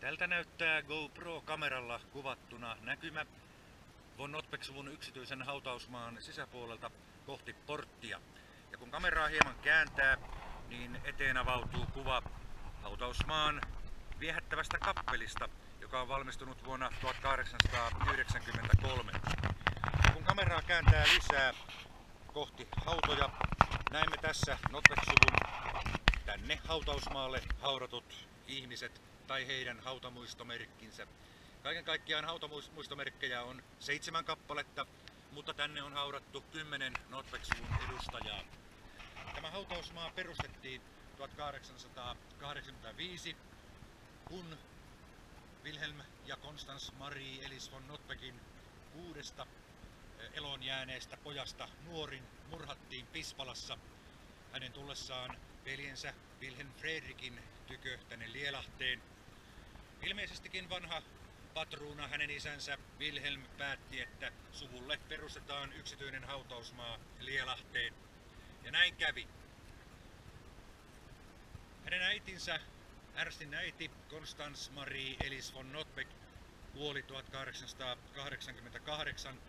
Tältä näyttää GoPro-kameralla kuvattuna näkymä von Nottbeck-suvun yksityisen hautausmaan sisäpuolelta kohti porttia. Ja kun kameraa hieman kääntää, niin eteen avautuu kuva hautausmaan viehättävästä kappelista, joka on valmistunut vuonna 1893. Ja kun kameraa kääntää lisää kohti hautoja, näemme tässä Nottbeck-suvun tänne hautausmaalle haudatut ihmiset tai heidän hautamuistomerkkinsä. Kaiken kaikkiaan hautamuistomerkkejä on 7 kappaletta, mutta tänne on haudattu 10 Nottbeck-suvun edustajaa. Tämä hautausmaa perustettiin 1885, kun Wilhelm ja Constance Marie Elis von Nottbeckin 6 eloon jääneestä pojasta nuorin murhattiin Pispalassa hänen tullessaan veljensä Wilhelm Fredrikin tykö tänne Lielahteen. Ilmeisestikin vanha patruuna hänen isänsä Wilhelm päätti, että suvulle perustetaan yksityinen hautausmaa Lielahteen. Ja näin kävi. Hänen äitinsä, Ernstin äiti Constance Marie Elis von Nottbeck kuoli 1888.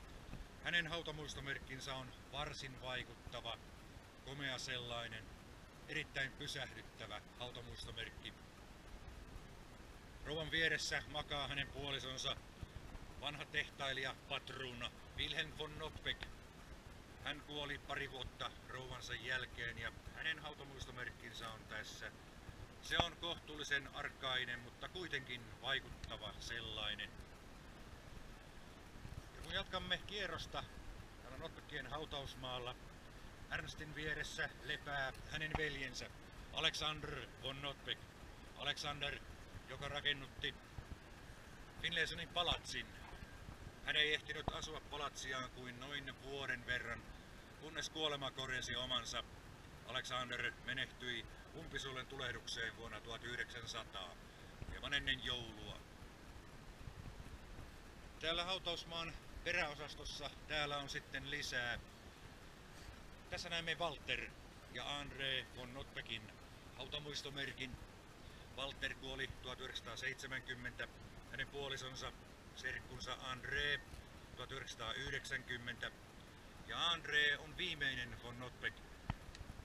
Hänen hautamuistomerkkinsä on varsin vaikuttava, komea sellainen, erittäin pysähdyttävä hautamuistomerkki. Rouvan vieressä makaa hänen puolisonsa, vanha tehtailija patruuna Wilhelm von Nottbeck. Hän kuoli pari vuotta rouvansa jälkeen ja hänen hautamuistomerkkinsä on tässä. Se on kohtuullisen arkainen, mutta kuitenkin vaikuttava sellainen. Ja kun jatkamme kierrosta täällä Nottbeckien hautausmaalla, Ernstin vieressä lepää hänen veljensä Alexander von Nottbeck. Alexander, joka rakennutti Finlaysonin palatsin. Hän ei ehtinyt asua palatsiaan kuin noin vuoden verran, kunnes kuolema korjasi omansa. Alexander menehtyi umpisuolen tulehdukseen vuonna 1900, hieman ennen joulua. Täällä hautausmaan peräosastossa täällä on sitten lisää. Tässä näemme Walter ja André von Nottbeckin hautamuistomerkin. Walter kuoli 1970, hänen puolisonsa, serkkunsa André 1990. Ja André on viimeinen von Nottbeck,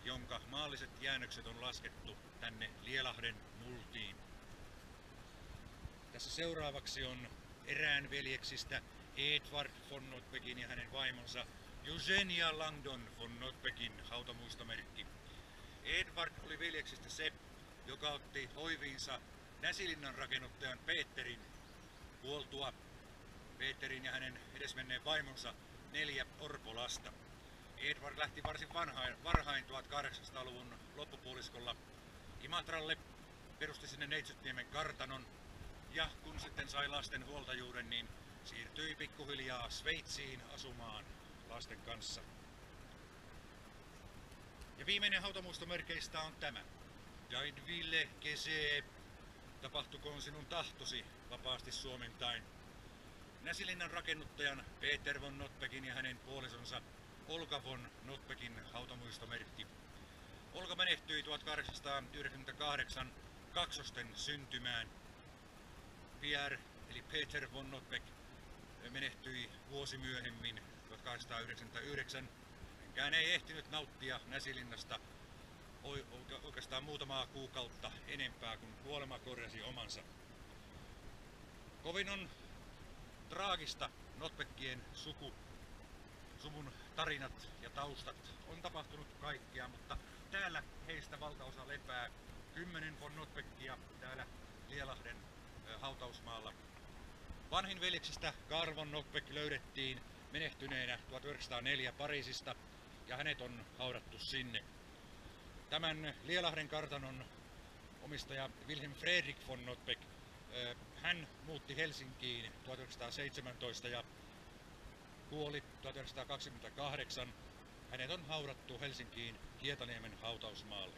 jonka maalliset jäännökset on laskettu tänne Lielahden multiin. Tässä seuraavaksi on erään veljeksistä Edward von Nottbeckin ja hänen vaimonsa Eugenia Langdon von Nottbeckin hautamuistomerkki. Edward oli veljeksistä se, joka otti hoiviinsa Näsilinnan rakennuttajan Peterin kuoltua. Peterin ja hänen edesmenneen vaimonsa 4 orpolasta. Edward lähti varsin varhain 1800-luvun loppupuoliskolla Imatralle, perusti sinne Neitsytniemen kartanon ja kun sitten sai lasten huoltajuuden, niin siirtyi pikkuhiljaa Sveitsiin asumaan lasten kanssa. Ja viimeinen hautamuistomerkeistä on tämä. Dein Wille geschehe, tapahtukoon sinun tahtosi, vapaasti suomentain. Näsilinnan rakennuttajan Peter von Nottbeckin ja hänen puolisonsa Olga von Nottbeckin hautamuistomerkki. Olga menehtyi 1898 kaksosten syntymään. Pierre eli Peter von Nottbeck menehtyi vuosi myöhemmin 1899. Hänkään ei ehtinyt nauttia Näsilinnasta oikeastaan muutamaa kuukautta enempää, kun kuolema korjasi omansa. Kovin on traagista Nottbeckien suvun tarinat ja taustat. On tapahtunut kaikkea, mutta täällä heistä valtaosa lepää. 10 von Nottbeckia täällä Lielahden hautausmaalla. Vanhin veljeksistä Karl von Nottbeck löydettiin menehtyneenä 1904 Pariisista ja hänet on haudattu sinne. Tämän Lielahden kartanon omistaja Wilhelm Fredrik von Nottbeck, hän muutti Helsinkiin 1917 ja kuoli 1928. Hänet on haudattu Helsinkiin Hietaniemen hautausmaalle.